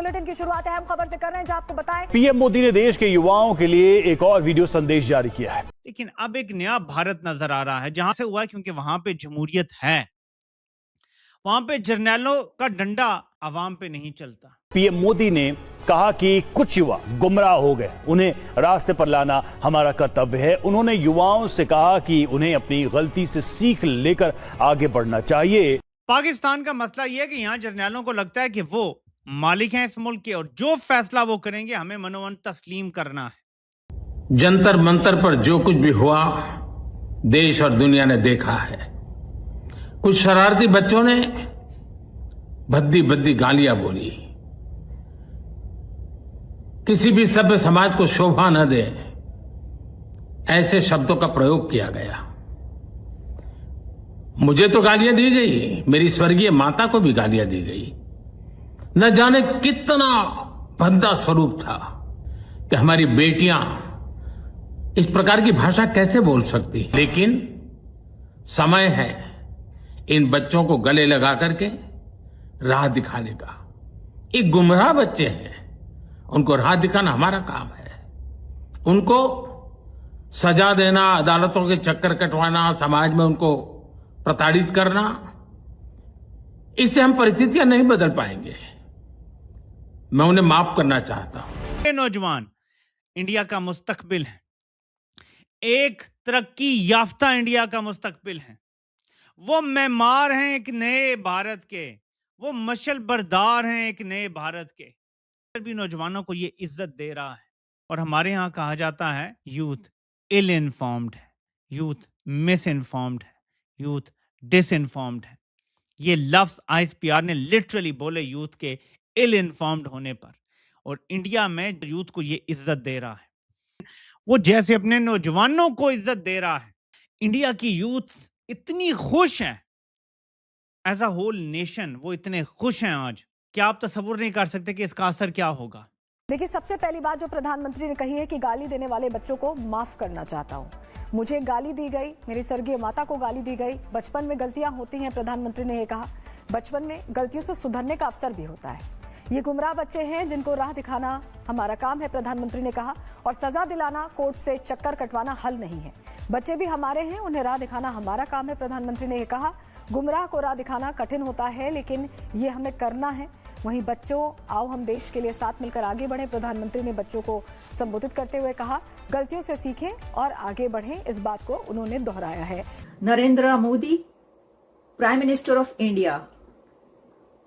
Bulletin की शुरुआत अहम खबर से कर रहे हैं, जहां आपको बताएं पीएम मोदी ने देश के युवाओं के लिए एक और वीडियो संदेश जारी किया है। लेकिन अब एक नया भारत नजर आ रहा है, जहां से हुआ है क्योंकि वहां पे जमहूरियत है, वहां पे जर्नैलों का डंडा आवाम पे नहीं चलता। पीएम मोदी ने कहा कि कुछ युवा गुमराह हो गए, उन्हें रास्ते पर लाना हमारा कर्तव्य है। उन्होंने युवाओं से कहा कि उन्हें अपनी गलती से सीख लेकर आगे बढ़ना चाहिए। पाकिस्तान का मसला यह है कि यहाँ जर्नैलों को लगता है कि वो मालिक हैं इस मुल्क के और जो फैसला वो करेंगे हमें मनोमन तस्लीम करना है। जंतर मंतर पर जो कुछ भी हुआ देश और दुनिया ने देखा है। कुछ शरारती बच्चों ने भद्दी भद्दी गालियां बोली, किसी भी सभ्य समाज को शोभा न दे ऐसे शब्दों का प्रयोग किया गया। मुझे तो गालियां दी गई, मेरी स्वर्गीय माता को भी गालियां दी गई। न जाने कितना भद्दा स्वरूप था कि हमारी बेटियां इस प्रकार की भाषा कैसे बोल सकती। लेकिन समय है इन बच्चों को गले लगा करके राह दिखाने का। ये गुमराह बच्चे हैं, उनको राह दिखाना हमारा काम है। उनको सजा देना, अदालतों के चक्कर कटवाना, समाज में उनको प्रताड़ित करना, इससे हम परिस्थितियां नहीं बदल पाएंगे। मैं उन्हें माफ करना चाहता हूं। ये नौजवान इंडिया का मुस्तकबिल है, एक तरक्की याफ्ता इंडिया का मुस्तकबिल है। वो मेमार हैं एक नए भारत के, वो मशल बरदार हैं एक नए भारत के। भी नौजवानों को ये इज्जत दे रहा है। और हमारे यहाँ कहा जाता है यूथ इल इन्फॉर्म्ड है, यूथ मिस इन्फॉर्म्ड है, यूथ डिसइन्फॉर्म्ड है। ये लफ्ज आईएसपीआर ने लिटरली बोले यूथ के इल इन्फॉर्म्ड होने पर। और इंडिया में यूथ को ये इज्जत दे रहा है, वो जैसे अपने नौजवानों को इज्जत दे रहा है। इंडिया की यूथ इतनी खुश है, एज अ होल नेशन वो इतने खुश हैं आज कि आप तसव्वुर नहीं कर सकते कि इसका असर क्या होगा। देखिए, सबसे पहली बात जो प्रधानमंत्री ने कही है कि गाली देने वाले बच्चों को माफ करना चाहता हूं। मुझे गाली दी गई, मेरी स्वर्गीय माता को गाली दी गई। बचपन में गलतियां होती हैं, प्रधानमंत्री ने यह कहा। बचपन में गलतियों से सुधरने का अवसर भी होता है। ये गुमराह बच्चे हैं जिनको राह दिखाना हमारा काम है, प्रधानमंत्री ने कहा। और सजा दिलाना, कोर्ट से चक्कर कटवाना हल नहीं है। बच्चे भी हमारे हैं, उन्हें राह दिखाना हमारा काम है, प्रधानमंत्री ने यह कहा। गुमराह को राह दिखाना कठिन होता है, लेकिन ये हमें करना है। वहीं बच्चों, आओ हम देश के लिए साथ मिलकर आगे बढ़ें, प्रधानमंत्री ने बच्चों को संबोधित करते हुए कहा। गलतियों से सीखें और आगे बढ़ें, इस बात को उन्होंने दोहराया है। Narendra Modi, prime minister of India,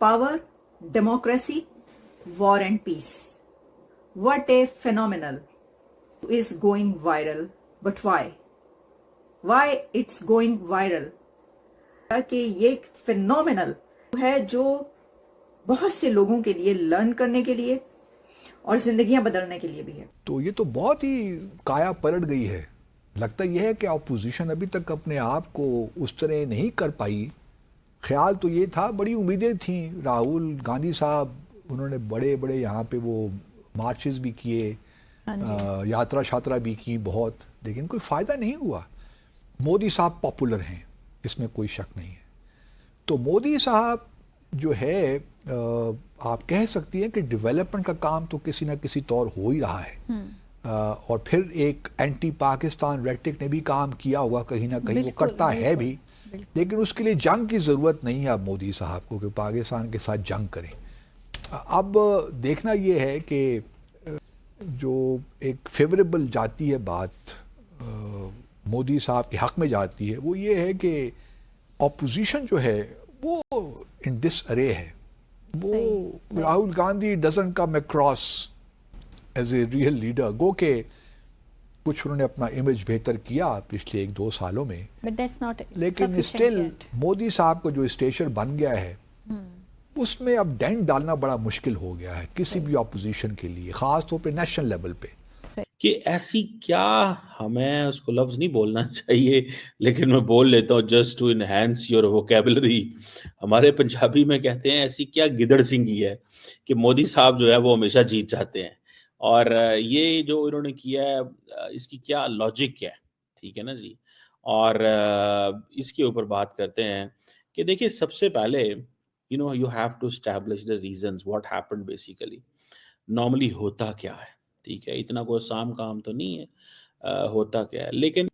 power, democracy, war and peace. What a phenomenal is going viral, but why? Why it's going viral? कि ये एक phenomenal है जो बहुत से लोगों के लिए लर्न करने के लिए और जिंदगियां बदलने के लिए भी है। तो ये तो बहुत ही काया पलट गई है। लगता यह है कि अपोजिशन अभी तक अपने आप को उस तरह नहीं कर पाई। ख्याल तो ये था, बड़ी उम्मीदें थी। राहुल गांधी साहब, उन्होंने बड़े बड़े यहाँ पे वो मार्चेस भी किए, यात्रा शात्रा भी की बहुत, लेकिन कोई फ़ायदा नहीं हुआ। मोदी साहब पॉपुलर हैं, इसमें कोई शक नहीं है। तो मोदी साहब जो है, आप कह सकती हैं कि डेवलपमेंट का काम तो किसी ना किसी तौर हो ही रहा है। और फिर एक एंटी पाकिस्तान रेटिक ने भी काम किया होगा, कहीं ना कहीं वो करता है भी। लेकिन उसके लिए जंग की ज़रूरत नहीं है अब मोदी साहब को कि पाकिस्तान के साथ जंग करें। अब देखना ये है कि जो एक फेवरेबल जाती है बात मोदी साहब के हक में जाती है, वो ये है कि ऑपोजिशन जो है वो इन डिसअरे है। वो Rahul Gandhi doesn't come across as a real leader. गो के कुछ उन्होंने अपना इमेज बेहतर किया पिछले 1-2 सालों में, लेकिन स्टिल मोदी साहब को जो स्टेचर बन गया है उसमें अब डेंट डालना बड़ा मुश्किल हो गया है किसी भी ऑपोजिशन के लिए, खास तौर पे नेशनल लेवल पे। कि ऐसी क्या, हमें उसको लफ्ज नहीं बोलना चाहिए लेकिन मैं बोल लेता हूँ just to enhance your vocabulary. हमारे पंजाबी में कहते हैं ऐसी क्या गिदड़ सिंगी है कि मोदी साहब जो है वो हमेशा जीत जाते हैं। और ये जो इन्होंने किया है इसकी क्या लॉजिक है, ठीक है ना जी। और इसके ऊपर बात करते हैं कि देखिए, सबसे पहले you have to establish the reasons what happened basically. Normally होता क्या है, ठीक है, इतना कोई आसान काम तो नहीं है, होता क्या है। लेकिन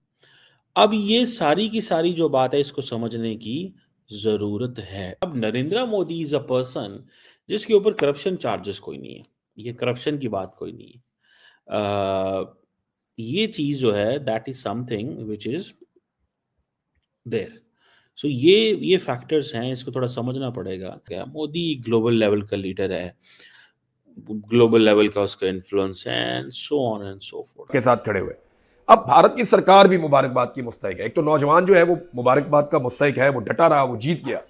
अब ये सारी की सारी जो बात है इसको समझने की जरूरत है। अब Narendra Modi is a person जिसके ऊपर करप्शन चार्जेस कोई नहीं है, ये करप्शन की बात कोई नहीं है। ये चीज जो है that is something which is there. So ये फैक्टर्स हैं, इसको थोड़ा समझना पड़ेगा। क्या मोदी ग्लोबल लेवल का लीडर है, ग्लोबल लेवल का उसका इन्फ्लुएंस है, and so on and so forth के साथ खड़े हुए। अब भारत की सरकार भी मुबारकबाद की मुस्तहिक है। एक तो नौजवान जो है वो मुबारकबाद का मुस्तहिक है, वो डटा रहा, वो जीत गया।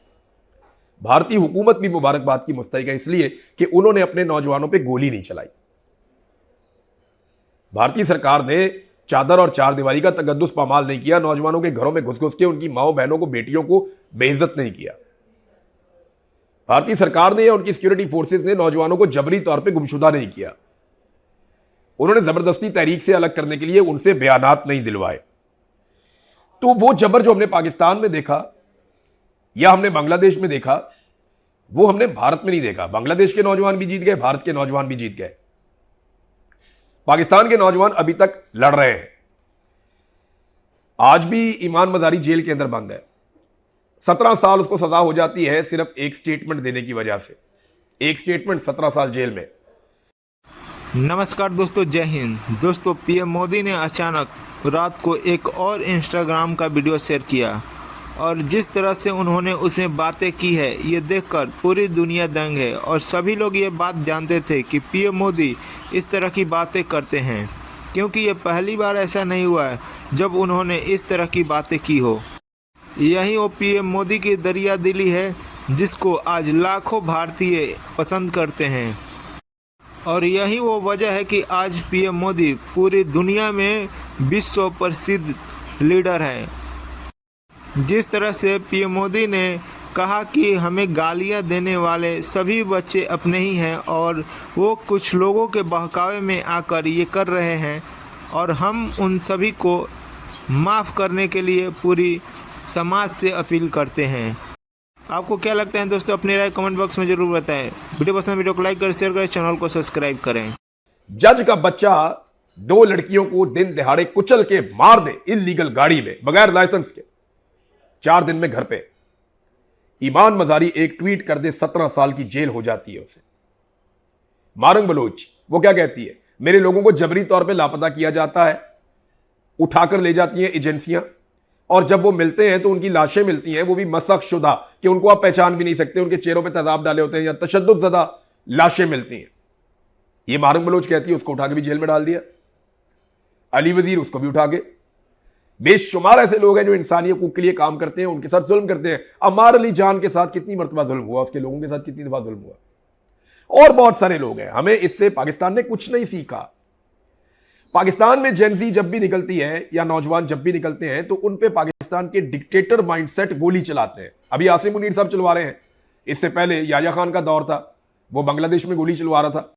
भारतीय हुकूमत भी मुबारकबाद की मुस्तहिक है इसलिए कि उन्होंने अपने नौजवानों पे गोली नहीं चलाई। भारतीय सरकार ने चादर और चार दीवारी का तगद्दुस पामाल नहीं किया, नौजवानों के घरों में घुस घुस के उनकी माओ बहनों को, बेटियों को बेइज्जत नहीं किया। भारतीय सरकार ने या उनकी सिक्योरिटी फोर्सेस ने नौजवानों को जबरी तौर पे गुमशुदा नहीं किया। उन्होंने जबरदस्ती तहरीक से अलग करने के लिए उनसे बयानात नहीं दिलवाए। तो वो जबर जो हमने पाकिस्तान में देखा या हमने बांग्लादेश में देखा, वो हमने भारत में नहीं देखा। बांग्लादेश के नौजवान भी जीत गए, भारत के नौजवान भी जीत गए। पाकिस्तान के नौजवान अभी तक लड़ रहे हैं। आज भी ईमान मजारी जेल के अंदर बंद है। 17 साल उसको सजा हो जाती है सिर्फ एक स्टेटमेंट देने की वजह से। एक स्टेटमेंट, 17 साल जेल में। नमस्कार दोस्तों, जय हिंद। दोस्तों, पीएम मोदी ने अचानक रात को एक और इंस्टाग्राम का वीडियो शेयर किया और जिस तरह से उन्होंने उसमें बातें की है ये देखकर पूरी दुनिया दंग है। और सभी लोग ये बात जानते थे कि पीएम मोदी इस तरह की बातें करते हैं, क्योंकि ये पहली बार ऐसा नहीं हुआ है जब उन्होंने इस तरह की बातें की हो। यही वो पीएम मोदी की दरिया दिली है जिसको आज लाखों भारतीय पसंद करते हैं। और यही वो वजह है कि आज पीएम मोदी पूरी दुनिया में विश्व प्रसिद्ध लीडर हैं। जिस तरह से पीएम मोदी ने कहा कि हमें गालियां देने वाले सभी बच्चे अपने ही हैं और वो कुछ लोगों के बहकावे में आकर ये कर रहे हैं और हम उन सभी को माफ़ करने के लिए पूरी समाज से अपील करते हैं। आपको क्या लगता है दोस्तों? अपनी राय कमेंट बॉक्स में जरूर बताएं। वीडियो पसंद, वीडियो को लाइक करें, शेयर करें, चैनल को सब्सक्राइब करें। जज का बच्चा 2 लड़कियों को दिन दिहाड़े कुचल के मार दे इल्लीगल गाड़ी में बगैर लाइसेंस के, 4 दिन में घर पे। ईमान मजारी एक ट्वीट कर दे, 17 साल की जेल हो जाती है उसे। मारंग बलोच वो क्या कहती है, मेरे लोगों को जबरी तौर पे लापता किया जाता है, उठाकर ले जाती हैं एजेंसियां, और जब वो मिलते हैं तो उनकी लाशें मिलती हैं, वो भी मसख शुदा कि उनको आप पहचान भी नहीं सकते, उनके चेहरों पे तेजाब डाले होते हैं, या तशद्दुद ज़दा लाशें मिलती हैं। ये मारंग बलोच कहती है। उसको उठा के भी जेल में डाल दिया। अली वजीर, उसको भी उठा के। बेशुमार ऐसे लोग हैं जो इंसानियत के लिए काम करते हैं, उनके साथ जुल्म करते हैं। अमार अली जान के साथ कितनी मरतबा जुल्म हुआ, उसके लोगों के साथ कितनी दफा जुल्म हुआ, और बहुत सारे लोग हैं। हमें इससे पाकिस्तान ने कुछ नहीं सीखा। पाकिस्तान में जेनजी जब भी निकलती है या नौजवान जब भी निकलते हैं तो उन पे पाकिस्तान के डिक्टेटर माइंडसेट गोली चलाते हैं। अभी आसिम मुनीर साहब चलवा रहे हैं, इससे पहले याया खान का दौर था, वो बांग्लादेश में गोली चलवा रहा था।